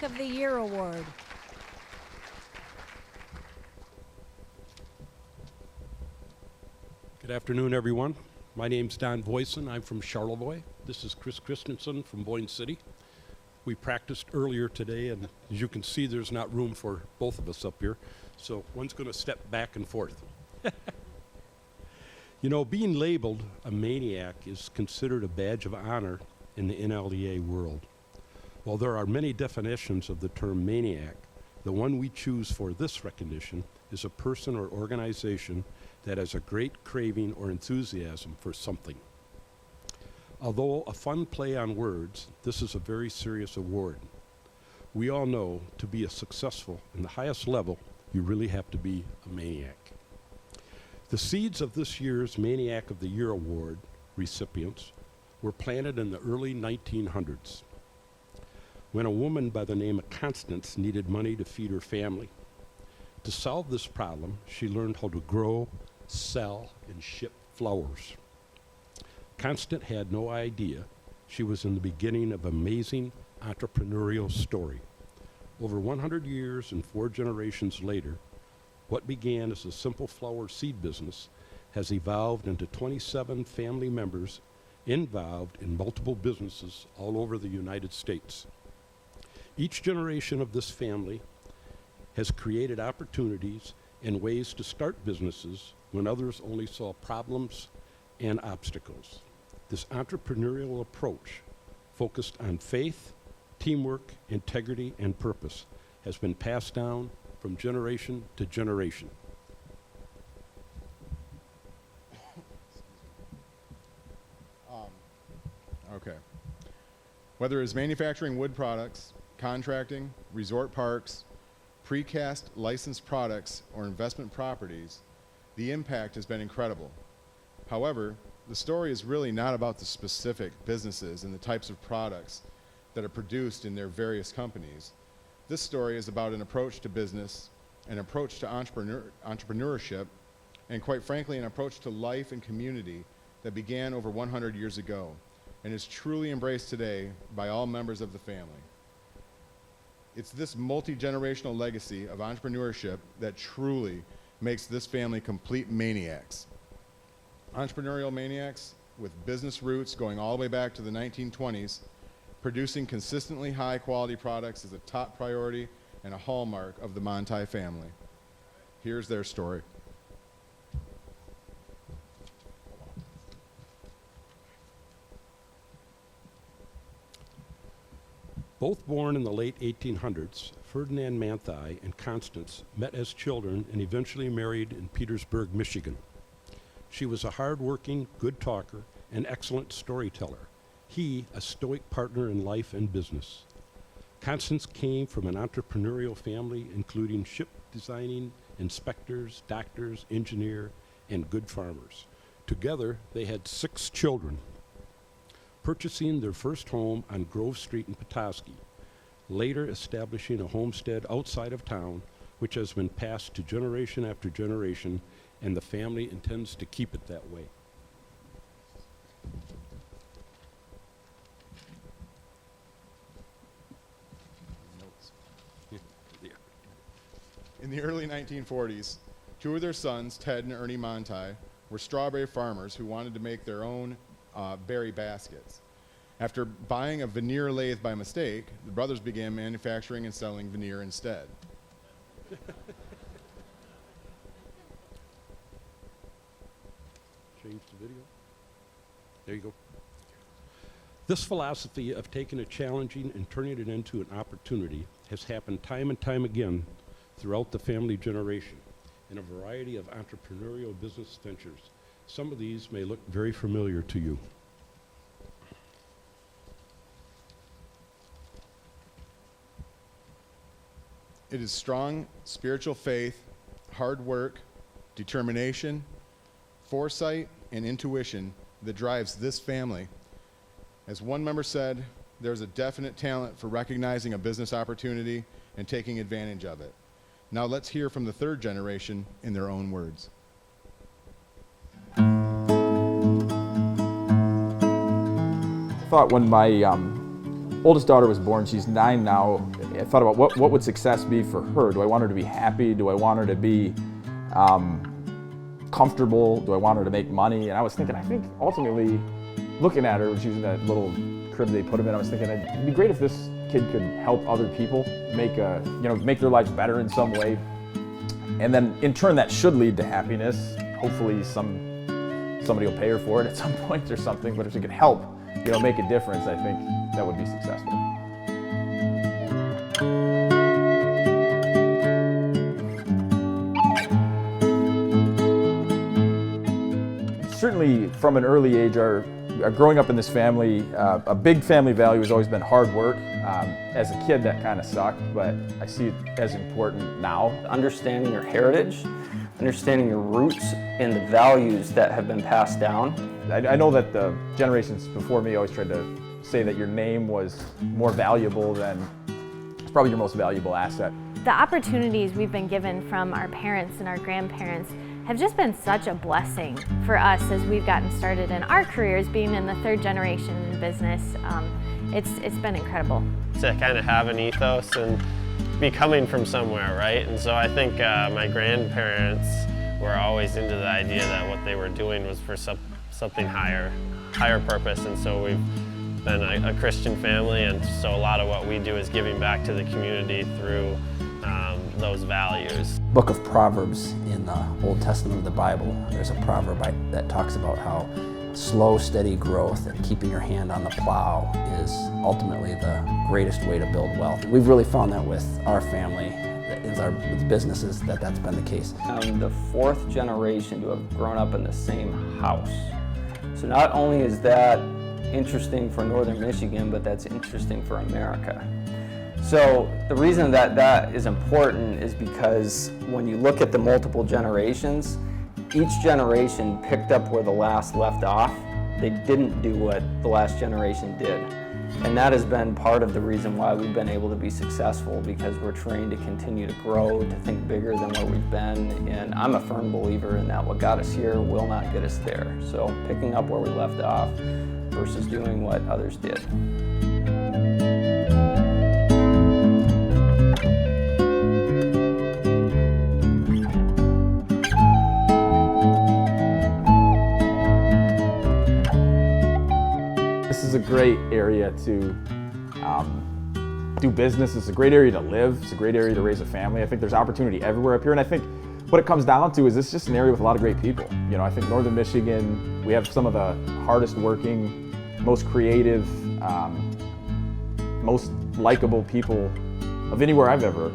Maniac of the Year Award. Good afternoon, everyone. My name's Don Boyson. I'm from Charlevoix. This is Chris Christensen from Boyne City. We practiced earlier today, and as you can see, there's not room for both of us up here, so one's going to step back and forth. You know, being labeled a maniac is considered a badge of honor in the NLEA world. While there are many definitions of the term maniac, the one we choose for this recognition is a person or organization that has a great craving or enthusiasm for something. Although a fun play on words, this is a very serious award. We all know to be a successful in the highest level, you really have to be a maniac. The seeds of this year's Maniac of the Year Award recipients were planted in the early 1900s when a woman by the name of Constance needed money to feed her family. To solve this problem, she learned how to grow, sell, and ship flowers. Constance had no idea she was in the beginning of an amazing entrepreneurial story. Over 100 years and 4 generations later, what began as a simple flower seed business has evolved into 27 family members involved in multiple businesses all over the United States. Each generation of this family has created opportunities and ways to start businesses when others only saw problems and obstacles. This entrepreneurial approach, focused on faith, teamwork, integrity, and purpose, has been passed down from generation to generation. Okay. Whether it's manufacturing wood products, contracting, resort parks, precast licensed products, or investment properties, the impact has been incredible. However, the story is really not about the specific businesses and the types of products that are produced in their various companies. This story is about an approach to business, an approach to entrepreneurship, and quite frankly, an approach to life and community that began over 100 years ago and is truly embraced today by all members of the family. It's this multi-generational legacy of entrepreneurship that truly makes this family complete maniacs. Entrepreneurial maniacs with business roots going all the way back to the 1920s, producing consistently high quality products is a top priority and a hallmark of the Manthei family. Here's their story. Both born in the late 1800s, Ferdinand Manthei and Constance met as children and eventually married in Petersburg, Michigan. She was a hard-working, good talker, and excellent storyteller. He, a stoic partner in life and business. Constance came from an entrepreneurial family including ship designing, inspectors, doctors, engineer, and good farmers. Together, they had 6 children. Purchasing their first home on Grove Street in Petoskey, later establishing a homestead outside of town, which has been passed to generation after generation, and the family intends to keep it that way. In the early 1940s, 2 of their sons, Ted and Ernie Manthei, were strawberry farmers who wanted to make their own berry baskets. After buying a veneer lathe by mistake, the brothers began manufacturing and selling veneer instead. Change the video. There you go. This philosophy of taking a challenging and turning it into an opportunity has happened time and time again throughout the family generation in a variety of entrepreneurial business ventures. Some of these may look very familiar to you. It is strong spiritual faith, hard work, determination, foresight, and intuition that drives this family. As one member said, there's a definite talent for recognizing a business opportunity and taking advantage of it. Now let's hear from the 3rd generation in their own words. thought when my oldest daughter was born, she's 9 now, I thought about what would success be for her. Do I want her to be happy? Do I want her to be comfortable? Do I want her to make money? And I was thinking, I think ultimately, looking at her, using that little crib they put them in, I was thinking it'd be great if this kid could help other people, make their lives better in some way. And then in turn that should lead to happiness. Hopefully somebody will pay her for it at some point or something, but if she could help, make a difference, I think that would be successful. Certainly from an early age, growing up in this family, a big family value has always been hard work. As a kid that kind of sucked, but I see it as important now. Understanding your heritage, understanding your roots, and the values that have been passed down. I know that the generations before me always tried to say that your name was more valuable than, it's probably your most valuable asset. The opportunities we've been given from our parents and our grandparents have just been such a blessing for us as we've gotten started in our careers, being in the third generation in business. It's been incredible. To kind of have an ethos and be coming from somewhere, right? And so I think my grandparents were always into the idea that what they were doing was for something higher purpose. And so we've been a Christian family, and so a lot of what we do is giving back to the community through those values. Book of Proverbs in the Old Testament of the Bible, there's a proverb that talks about how slow, steady growth and keeping your hand on the plow is ultimately the greatest way to build wealth. We've really found that with our family, with businesses, that's been the case. I'm the fourth generation to have grown up in the same house. So not only is that interesting for Northern Michigan, but that's interesting for America. So the reason that is important is because when you look at the multiple generations, each generation picked up where the last left off. They didn't do what the last generation did. And that has been part of the reason why we've been able to be successful, because we're trained to continue to grow, to think bigger than where we've been. And I'm a firm believer in that what got us here will not get us there. So picking up where we left off versus doing what others did. This is a great area to do business. It's a great area to live. It's a great area to raise a family. I think there's opportunity everywhere up here, and I think what it comes down to is it's just an area with a lot of great people. I think Northern Michigan, we have some of the hardest working, most creative, most likable people of anywhere I've ever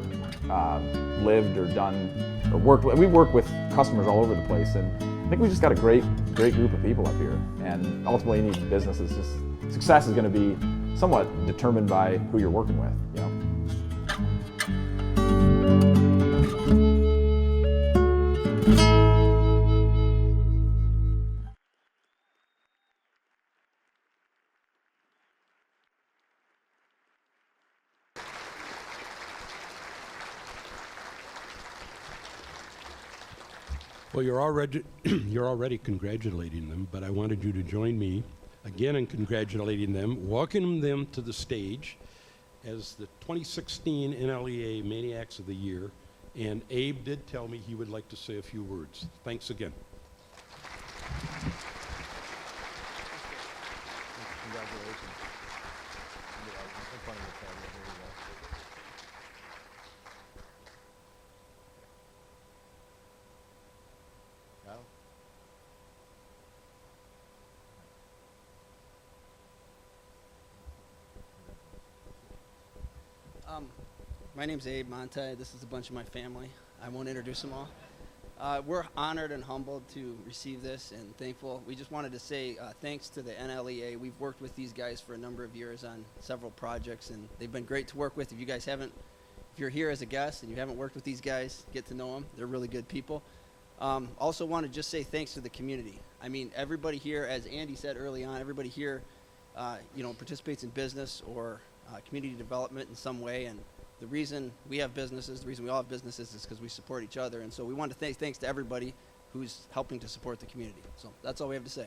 lived or done or worked with. We work with customers all over the place, and I think we just got a great group of people up here. And ultimately, you need businesses. Success is going to be somewhat determined by who you're working with. Well, you're already congratulating them, but I wanted you to join me again in congratulating them, welcoming them to the stage as the 2016 NLEA Maniacs of the Year. And Abe did tell me he would like to say a few words. Thanks again. Congratulations. My name's Abe Manthei. This is a bunch of my family. I won't introduce them all. We're honored and humbled to receive this and thankful. We just wanted to say thanks to the NLEA. We've worked with these guys for a number of years on several projects, and they've been great to work with. If you're here as a guest and you haven't worked with these guys, get to know them. They're really good people. Also want to just say thanks to the community. I mean, everybody here, as Andy said early on, everybody here participates in business or community development in some way, and the reason we have businesses, the reason we all have businesses is because we support each other. And so we want to thanks to everybody who's helping to support the community. So that's all we have to say.